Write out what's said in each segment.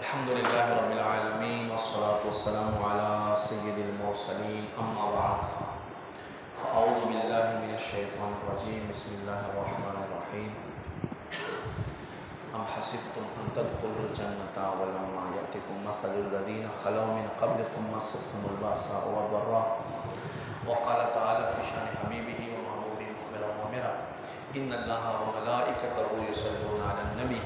अल्हम्दुलिल्लाह रब्बिल आलमीन वस्सलातु वस्सलामु अला सय्यिदिल मुरसलीन अम्मा बाद फ़अऊज़ु बिल्लाहि मिनश शैतानिर रजीम बिस्मिल्लाहिर रहमानिर रहीम अम हसिबतुम अन तदखुलुल जन्नता वलम्मा यअतिकुम मसलुल लज़ीना खलौ मिन क़ब्लिकुम मस्सतहुमुल बअसाअ वद्दर्रा वक़ाल तआला फ़ी शानि हबीबिही व महबूबिही मुख़बिरन व मुनज़िरा इन्नल्लाह व मलाइकतहु युसल्लूना अलन नबी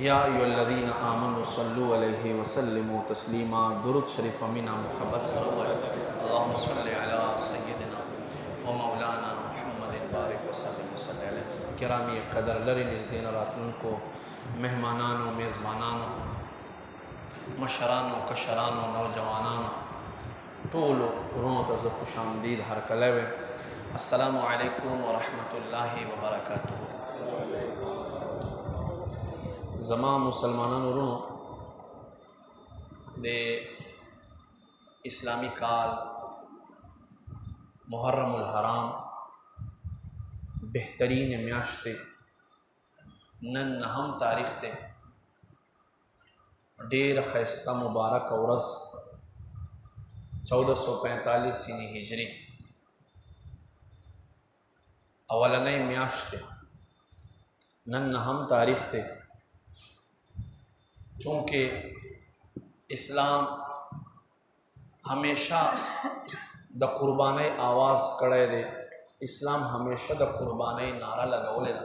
या अय्युहल्लज़ीना आमनु सल्लु अलैहि व सल्लिमू तस्लीमा। दुरूद शरीफ अमीना मुहब्बत सल्लल्लाहु अलैहि अल्लाहुम्मा सल्लि अला सय्यिदिना व मौलाना मुहम्मदिन बारिक व सल्लिम व सल्लि अलैहि। किरामी कदर लरी नज़दीन रातन को मेहमानानो मेज़बानानो मशरानो कशरानो नौजवानानो टोलो रोनो तज़ खुश आमदीद हर कलेवे। अस्सलामु अलैकुम व रहमतुल्लाहि व बरकातुहू। ज़मा मुसलमानानो रोनो दे इस्लामी काल मुहर्रमुल हराम बेहतरीन म्याश्ते नन नहम तारीख ते डेर खैस्ता मुबारक औरज़ 1445 सीनी हिजरी अवलने म्याश्ते नन नहम तारीख ते। चूँकि इस्लाम हमेशा द कुर्बानी आवाज़ कड़े दे, इस्लाम हमेशा द कुर्बानी नारा लगाओले दा।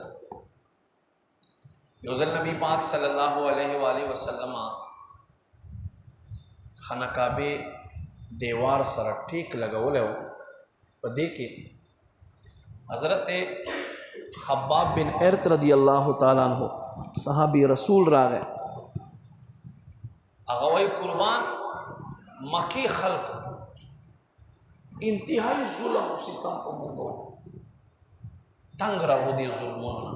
योज़ल नबी पाक सल्लल्लाहु अलैहि वसल्लम खनकाबे देवार सर ठीक लगाओले हो पदे के हज़रत खब्बाब बिन अर्त रदियल्लाहु ताला अन्हु सहाबी रसूल रागे अगवाई कुर्बान मकी खल्क इंतहाई जुल्म सितम को मुंगो तंग रहो दी जुल्मुना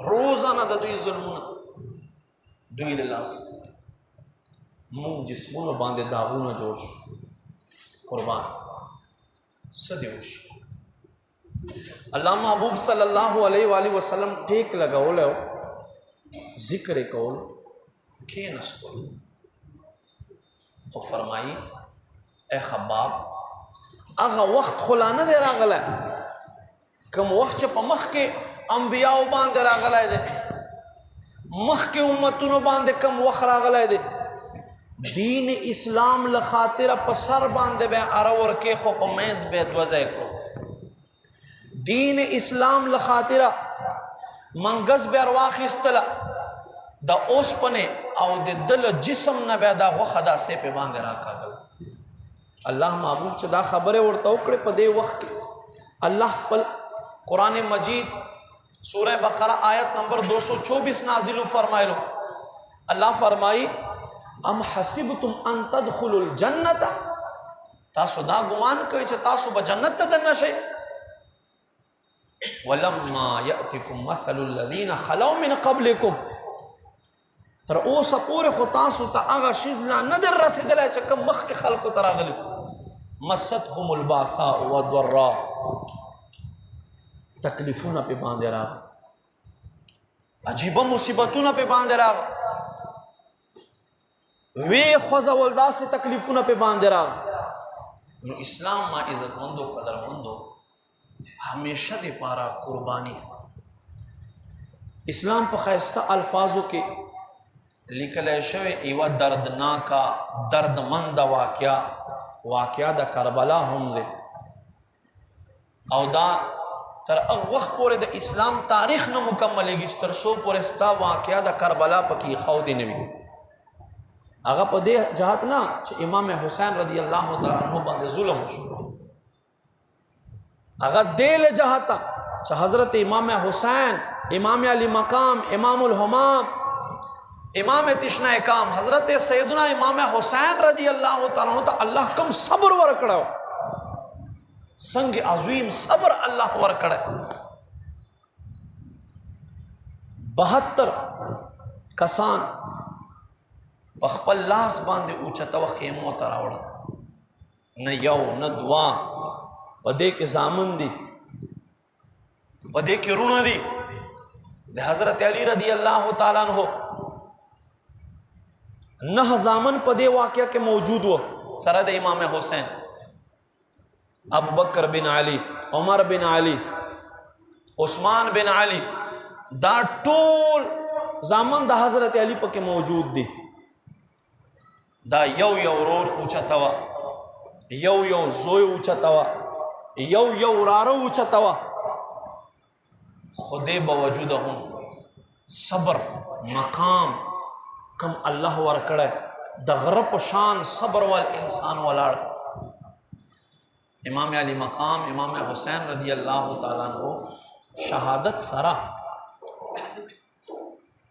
रोजाना ददुई जुल्मुना दुई लास मुंग जिस्मुना बांधे दागुना जोश कुर्बान सदिवश अल्लाह महबूब सल्लल्लाहु अलैहि वसल्लम टेक लगाओले जिक्र कौल के नस्तो तो फरमाई ए खब्बाब आगा वक्त खुलाना दे रागला कम वक्त प मख के अंबियाओ बांधे रागला दे मख के उम्मतुनो बांधे कम वक्त रागला दे दीन इस्लाम लखातिर पसर बांधे बे अरवर के खो प मेज बे द्वजे को दीन इस्लाम लखातिर मंगस बे अरवाख इस्तला दा ओस पने और दे दिल जिस्म न बैदा वखदा से पे बांधे राखा गल। अल्लाह महबूब चदा खबरें और तोकड़े पदे वक्त अल्लाह पल कुरान मजीद सूरह बकरा आयत नंबर 224 नाजिल फरमाए। अल्लाह फरमाई अम हसिबतुम अन तदखुलुल जन्नत तासु दा गुमान कई छ तासु ब जन्नत दन शे वलम्मा यअतिकुम मसलुल लज़ीना खलौ मिन क़ब्लिकुम तर ओ सपूर खुतासु ता आगा शिजला नदर रसिदला चकम मख के खल्क तरागल मस्सतहुमुल बासा वद्दर्रा तकलीफुना पे बांधे रहा अजीब मुसीबतुना पे बांधे रहा वे ख़ज़ा से तकलीफुना पे बांधे रहा। इस्लाम मा इज़्ज़तमंदो कदरमंदो हमेशा दे पारा कुर्बानी इस्लाम पर खैस्ता अल्फाजों के लिखल शवे इवा दर्दनाका दर्दमंद वाक़या द करबला हम दे औदा तर वक्त पूरे द इस्लाम तारीख न मुकम्मलेगी तर सो पुरस्ता वाक़या द करबला पकी खौदी नबी आगा पदे जहात ना इमाम हुसैन रदियल्लाहु ताला अन्हु बांधे जुल्म आगा देल जहाता हज़रत इमाम हुसैन इमाम अली मकाम इमामुल हुमाम इमाम तिश्ना काम हज़रत सैयदना इमाम हुसैन रदियल्लाहु ताला अन्हु अल्लाह कम सब्र वर कड़ो संग अज़ीम सब्र अल्लाह वर कड़े 72 कसान पखपल्लास बांधे ऊंचा तव खेमो तरावड़ न यौ न दुआ पदे के जामन दी पदे के रुण दी हज़रत अली रदी अल्लाह ताला अन्हु نه زامن په دې واقعه کې موجود و سره د امام حسین، ابو بکر بن علی، عمر بن علی، عثمان بن علی، دا ټول زامن د حضرت علی پکې موجود دي. دا یو یو ورور اوچته وه، یو یو زوی اوچته وه، یو یو وراره اوچته وه، خو دې باوجود هم صبر مقام کم الله ورکړی د غره په شان صبر وال انسان ولاړ. امام علی مقام امام حسین رضی الله تعالی عنہ شهادت سره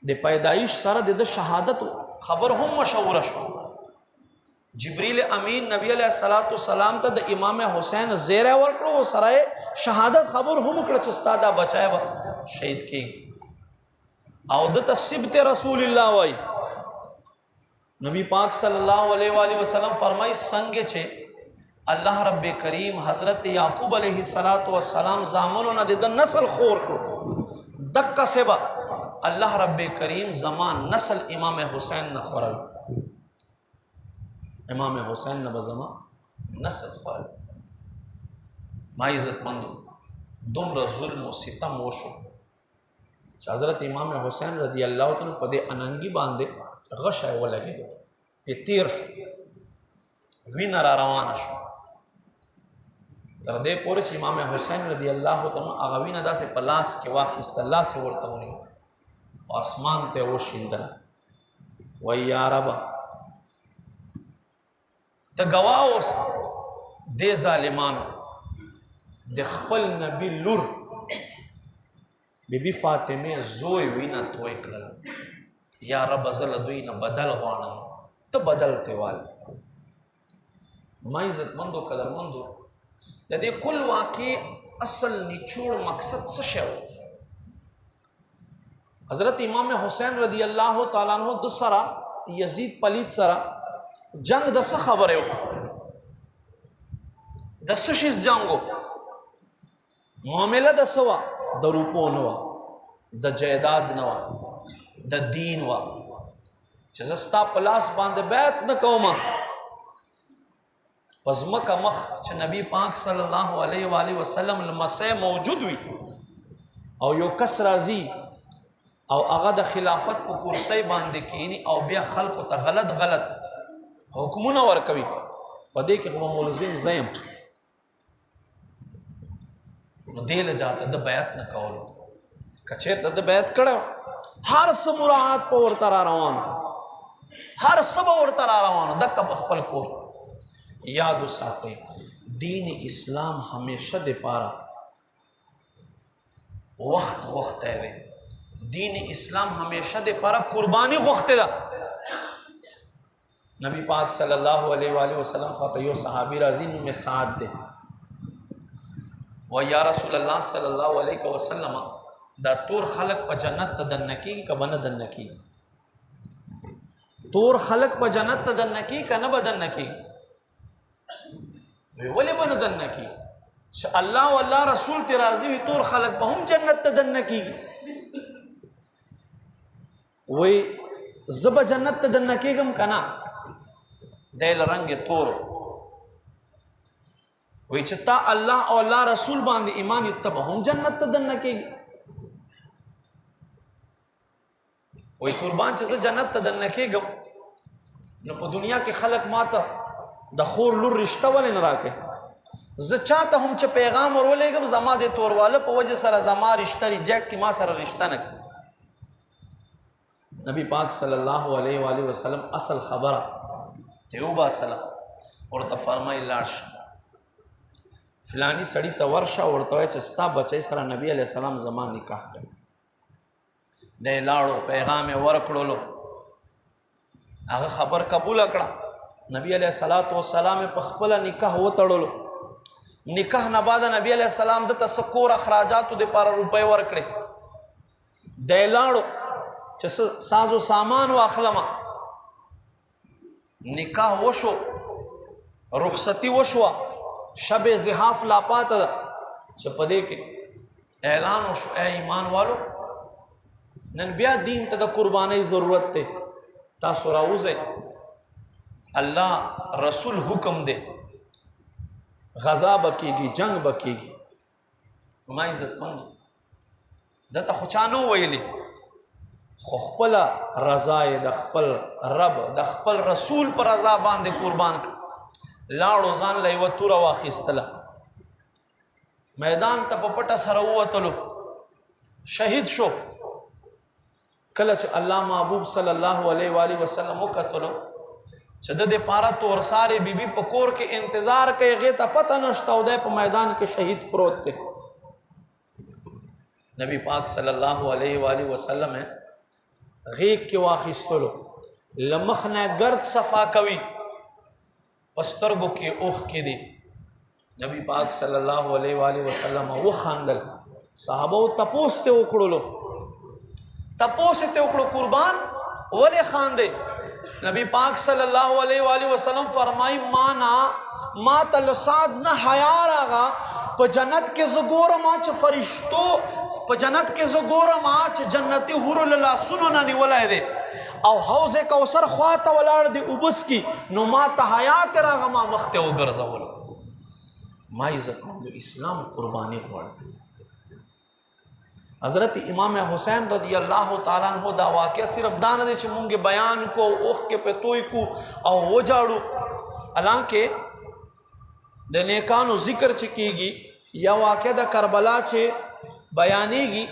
د پیدایش سره د شهادت خبر هم مشوره شو. جبریل امین نبی علیہ الصلوۃ والسلام ته د امام حسین زیره ورکړو، سره شهادت خبر هم کړ چې ستا دا بچای به شهید کی او د تسبت رسول الله وای. نبی پاک صلی الله علیه و آله وسلم فرمای څنګه چې الله رب کریم حضرت یعقوب علیہ الصلوۃ والسلام زامنو نه د نسل خور کړو، دک سبا الله رب کریم زمان نسل امام حسین نه خورل، امام حسین نه زمان نسل خورل. ما عزت مندو دومره ظلم و ستم وشو چې حضرت امام حسین رضی الله تعالی په دې اننګي باندې غشای ولګېدو، په تیر شو، وینه را روانه شو، تر دې پورې چې امام حسین رضی الله تعالی هغه وینه داسې په لاس کې واخیسته، لاس یې ورته ونیو او اسمان ته وشیندله. وای یا رب ته ګواه اوسه دې ظالمانو د خپل نبی لور بی بی فاطمه زوی وینه توی کړل. یا رب زه له دوی نه بدل غواړم، ته بدل تیوال. ما عزت مندو قدرمندو د دې کل واقع اصل نچوړ مقصد څه شی و؟ حضرت امام حسین رضی الله تعالی عنہ د سره یزید پلید سره جنگ د څه خبره و؟ د څه شي جنگو؟ معامله د څه وه؟ د روپو نه وه، د جایداد نه وه، د دین وه چې زه ستا په لاس باندې بیعت نه کومه. په ځمکه مخ چې نبی پاک صلی الله علیه و آله وسلم لمسی موجود وي او یو کس راځي او هغه د خلافت په کرسی باندې کینی او بیا خلکو ته غلط غلط حکمونه ورکوي، په دې کې خو ملزم زیم، نو دې له جاته د بیعت نه کولو. که چېرته د بیعت کړی هر څه مراعات په ورته را روان، هر څه به ورته را روان، دکه په خپل کور. یاد وساتئ دین اسلام همیشه دپاره وخت غوښتی دی، دین اسلام همیشه دپاره قرباني غوښتې ده. نبی پاک صلی الله علیه و آله وسلم خواته یو صحابي راځي، نوم یې سعد دی. و یا رسول الله صلی الله علیه وسلم دا تور خلق په جنت ته دننه کېږي که به نه دننه کېږي؟ تور خلق په جنت ته دننه کېږي که نه به دننه کېږي؟ ولې به نه دننه کېږي؟ چې الله و الله رسول ته راضي وي تور خلق به هم جنت ته دننه کېږي. وی زه به جنت ته دننه کېږم که نه؟ دی له رنګ تور وی چې تا الله او الله رسول باندې ایمان ته به هم جنت ته دننه کېږي. وی قربان چې زه جنت ته دننه کېږم نو په دنیا کې خلق ماته د خور لور رشته ولې نه راکوي؟ زه چاته هم چې پیغام ورولېږم زما د تورواله په وجه سره زما رشته ریجیکټ کړي، ما سره رشته نه کړي. نبی پاک صلی الله علیه و آله وسلم اصل خبره ته وباسله، ورته فرمایي لاړ شه فلانی سړي ته ورشه، ورته وایي چې ستا بچی سره نبی علیه السلام زما نکاح کوي. دی لاړو، پیغام یې ورکړلو، هغه خبر قبوله کړه. نبی علیه الصلاۃ والسلام په خپله نکاح وتړلو. نکاح نه بعد نبی علیه السلام دته څه کور اخراجاتو دپاره روپۍ ورکړې. دی لاړو چې څه ساز و سامان واخلمه. نکاح وشو، رخصتی وشوه، شب زحاف لا پاته ده چې په دې کې اعلان وشو ای ایمان والو نن بیا دین ته د قربانۍ ضرورت دی، تاسو راوځئ اللہ رسول حکم دے غزا بکیگی جنگ بکیگی ما عزت مند دته خو چا نو ویلی خو خپل رضا د خپل رب د خپل رسول پر رضا باندې قربان لاړو ځان له یوه توره واخیستله میدان ته په پټه سره ووتلو شهید شو کله چې الله محبوب صلی الله علیه و آله وسلم وکتلو چې د دې پاره تورسارې بیبي په کور کې انتظار کوي هغې ته پته نشته او دی په میدان کې شهید پروت دی نبی پاک صلی الله علیه و آله وسلم غیږ کې واخیستلو له مخ نه ګرد صفا کوي په سترګو کې اوښکې دي نبی پاک صلی الله علیه و آله وسلم وخندل صحابه تپوس ته وکړلو قربان ولې خاندې نبی پاک صلی الله علیه و آله وسلم فرمای ما تلساد نه حیا راغا په جنت کې زګورم چې فرشتو په جنت کې زګورم چې جنتی حور الله سنو نه نیولای دي او حوض کوثر خواته ولاړ دی وبس کی نو ما ته حیات راغه ما مخته وګرځول ما عزت مند اسلام قربانی غواړي حضرت امام حسین رضی اللہ تعالیٰ عنہ دا واقعہ صرف دانه دے چې مونږ بیان کو اوخ کې پتوئی کو او وجاړو حالانکه د نیکانو ذکر چې کیږي یا واقعہ د کربلا چې بیانېږي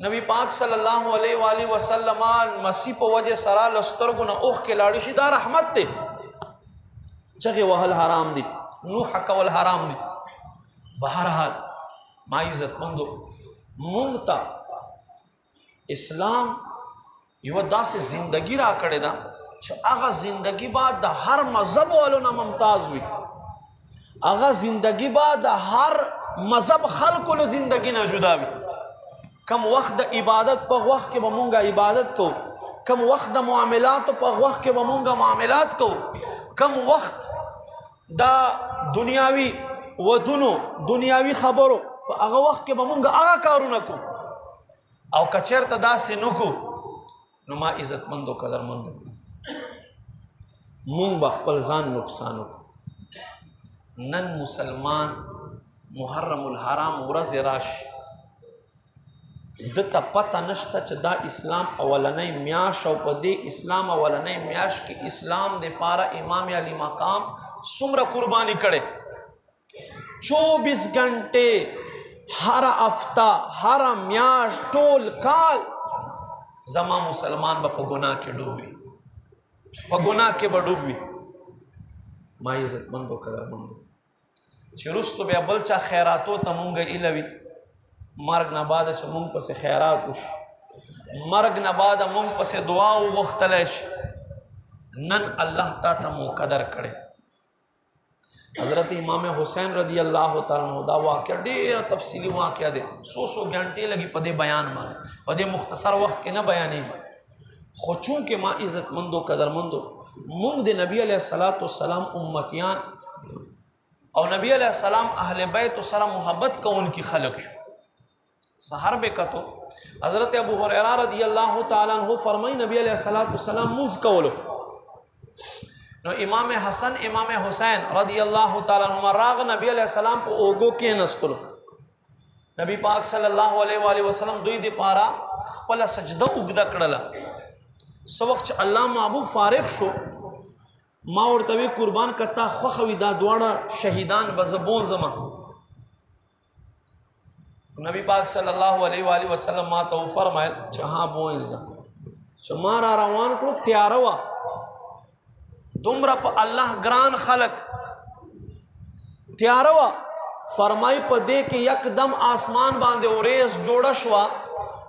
نبی پاک صلی الله علیه و آله وسلم مسیح په وجه سره لسترګو نه اوخ کې لاړ شي دا رحمت ته چغه وهل حرام دي نوح کول حرام دي بهرحال ما عزت مندو مونږ ته اسلام یو داسې زندگی را کړې ده چې هغه زندگی با د هر مذهب والو نه ممتاز وي هغه زندگی با د هر مذهب خلکو له زندگی نه جدا وي کم وخت د عبادت په وخت کې به مونږه عبادت کوو کم وخت د معاملات په وخت کې به مونږه معاملات کوو کم وخت د دنیاوي ودونو دنیاوي خبرو په هغه وخت کې به مونږ هغه کارونه کوو او که چېرته داسې نه کوو نو ما عزتمندو قدرمندو مونږ به خپل ځان نقصان وکړو نن مسلمان محرم الحرام ورځې راشي دته پته نشته چې دا اسلام اولنۍ میاشت او په دې اسلام اولنۍ میاشت کې اسلام د پاره امام علی مقام څومره قرباني کړې 24 घंटे हर हफ्ता हर میاش ټول کال زما مسلمان به په ګناه کې ډوبي په ګناه کې به ډوبي ما عزت مندو قدرمندو چې وروسته بیا بل چا خیراتو ته مونږ ایلوي مرګ نه بعد چې مونږ پسې خیرات وشي مرګ نه بعد مونږ پسې دعا وغوښتلی شي نن الله تا ته مو قدر کړی حضرت امام حسین رضی اللہ تعالیٰ عنہ دا واقعہ ډیر تفصیلی واقعہ دے 100 گھنٹے لگی پدے بیان باندې پدے مختصر وقت کې نه بیانې خو چونکه ما عزت مندو قدر مندو مونږ د نبی علیہ الصلوۃ والسلام امتیان او نبی علیہ السلام اہل بیت سره محبت کوونکی خلق سحر به کتو حضرت ابو هريره رضی اللہ تعالیٰ عنہ فرمای نبی علیہ الصلوۃ والسلام موز کولو نو امام حسن امام حسین رضی اللہ تعالیٰ عنہ راغ نبی علیہ السلام په اوګو کې نستلو نبی پاک صلی الله علیه و آله وسلم دوی د پارا خپل سجده وګدا کړله سو وخت الله محبوب فارغ شو ما ورته قربان کتا خوخوي دا دواړه شهیدان بزبون زما نبی پاک صلی الله علیه و آله وسلم ما ته فرمایل چې ها بوینځه چې ما را روان کړو تیار وا دومره په الله ګران خلق تیار وا فرمای په دې کې یکدم آسمان باندې اوریز جوړه شو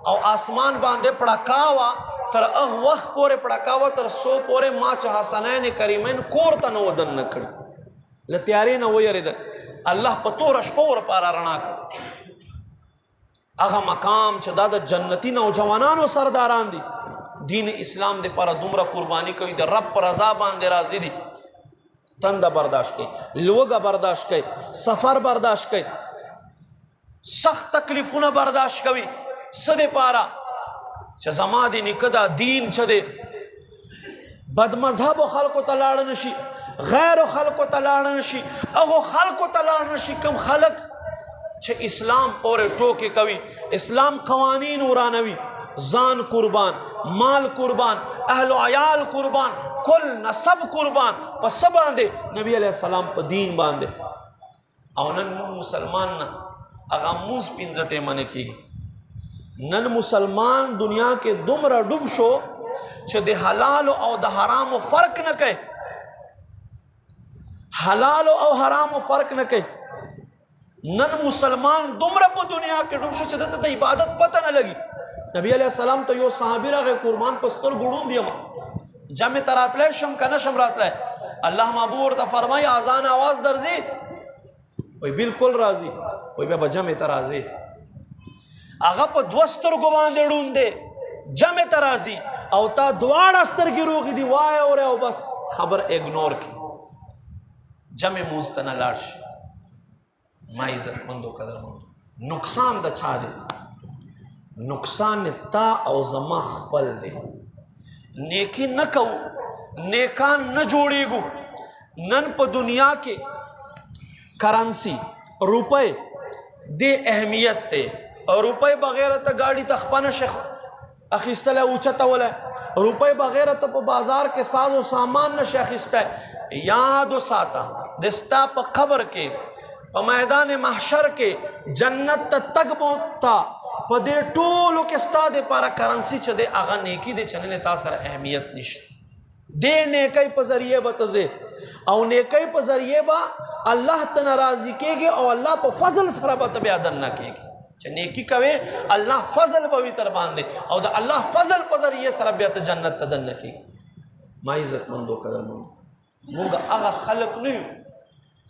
او آسمان باندې پړکاوا تر هغه وخت پورې پړکاوا تر سو پورې ما چې حسنین کریمین کور ته نو ودن نکړ لتیارې نه ویریده الله په تور شپه ور پار رڼا هغه مقام چې دا د جنتی نوجوانانو سرداران دي دین اسلام دے پارا دومره قربانی کوي د رب پر رضا باندې راضی دي تند برداشت کوي لوګه برداشت کوي سفر برداشت کوي سخت تکلیفونه برداشت کوي سده پارا چې زما دي نکدا دین چه دے بد مذهب خلکو ته لاړ نشي، غیر خلکو ته لاړ نشي، هغو خلکو ته لاړ نشي کوم خلک چې اسلام پورې ټوکې کوي، اسلام قوانین ورانوي، ځان قربان، مال قربان، اهل و عیال قربان، کل نسب قربان، په څه باندې؟ نبی علیہ السلام په دین باندې. او نن مسلمان نه هغه مونځ پنځه ټیمه نه کېږي. نن مسلمان دنیا کې دومره ډوب شو چې د حلال او د حرامو فرق نه کوي، حلال او حرامو فرق نه کوي. نن مسلمان دومره په دنیا کې ډوب شو چې دته د عبادت پته نه لګي. نبی علیہ السلام ته یو صحابي راغی، قربان په سترګو ړوند یم، جمع ته راتلی شم که نه شم راتلی؟ الله محبوب ورته فرمایي اذان آواز درځي؟ وایي بالکل راځي. وایي بیا به جمع ته راځي. هغه په دوه سترګو باندې ړوند دی، جمع ته راځي او تا دواړه سترګې روغې دي، وایه اورې او بس خبر اګنور کړي، جمع مونځ ته نه لاړ شي. ما عزتمندو قدرمندو، نقصان د چا دی؟ نقصان تا او زما خپل دی. نیکی نه کوو، نیکان نه جوړیږو. نن په دنیا کې کرنسی روپے دی اهمیت ته، او روپے بغیر ته گاڑی تخپنه شیخ اخیستله اوچته وله، روپے بغیر ته په بازار کې ساز و سامان نشه اخیسته. یاد وساته دستا په قبر کې، په میدان محشر کې، جنت ته تګ موتا په دې ټولو کې ستا دپاره کرنسي چې دی هغه نیکي دی چې نن تا سره اهمیت نشته. دې نیکۍ په ذریعې به ته ځې او نیکۍ په ذریعې به الله ته ناراضي کېږي او الله په فضل سره به ته بیا دننه کېږي. چې نیکي کوې الله فضل به وي تر باندې او د الله فضل په ذریعې سره بیا ته جنت ته دننه کېږي. ما عزتمندو قدرمندو، موږ هغه خلک نه یو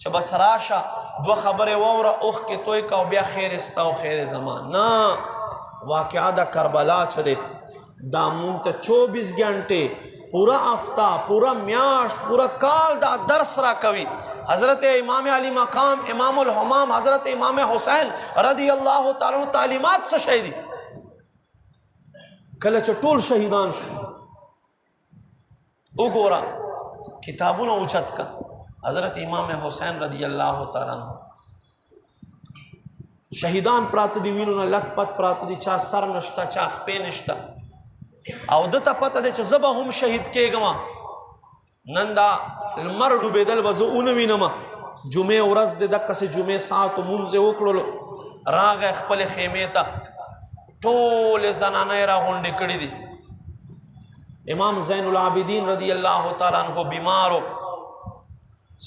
چې بس راشه دوه خبرې واوره اوښکې توی که او بیا خیر ستا او خیر زما. نه، واقعه د کربلا چې دی دا مونږ ته 24 ګنټې، پورا ہفتہ، پورا میاشت، پورا کال دا درس را کوي. حضرت امام علی مقام، امام الحمام، حضرت امام حسین رضی اللہ تعالیٰ عنہ تعلیمات سے شہیدی کله چې ټول شهیدان شو. وګوره کتابونه اوچت کا، حضرت امام حسین رضی اللہ تعالیٰ عنہ شهیدان پراته دي، وینو نه لت پت پراته دي، چا سر نشته، چا خپې نشته، او دته پته دی چې زه به هم شهید کېږم. نن دا لمر ډوبېدل به زه ونه وینم. جمعې ورځ د دقسې جمعې ساعت مونځ یې وکړلو، راغی خپلې خیمې ته، ټولې زنانه یې راغونډې کړي دي. امام زین العابدین رضی اللہ تعالیٰ عنہ بیمارو،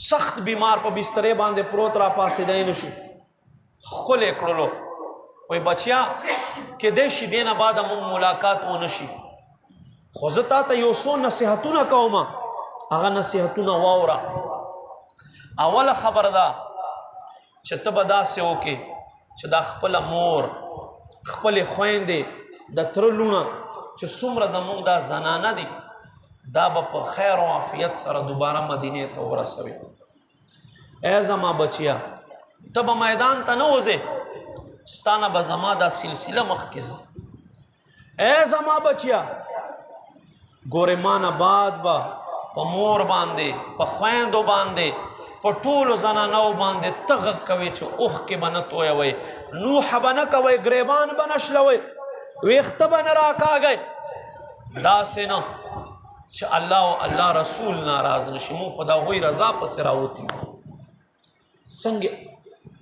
سخت بیمار په بسترې باندې پروت را پاسېدی نشي. ښکلې کړلو، وایي بچیا کیدای شي دې نه بعده مونږ ملاقات ونشي، خو زه تا ته یو څو نصیحتونه کوم، هغه نصیحتونه واوره. اوله خبره ده چې ته به داسې وکړې چې دا خپله مور، خپلې خویندې، د تره لونه چې څومره زمونږ دا زنانه دي دا به په خیر و عافیت سره دوباره مدینې ته ورسوي. ای زما بچیا ته به میدان ته نه وځې، ستا نه به زما دا سلسله مخکې ځي. ای زما بچیا ګورې ما نه بعد به په مور باندې، په خویندو باندې، په ټولو زنانو باندې ته غږ کوې چې اوښکې به نه تویوئ، نوحه به نه کوئ، ګریبان به نه شلوئ، ویښته به نه راکاږئ. داسې نه چې الله او الله رسول ناراض نشي. مونږ خو د هغوی رضا پسې راوتي. څنګه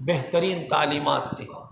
بهترین تعلیمات دي.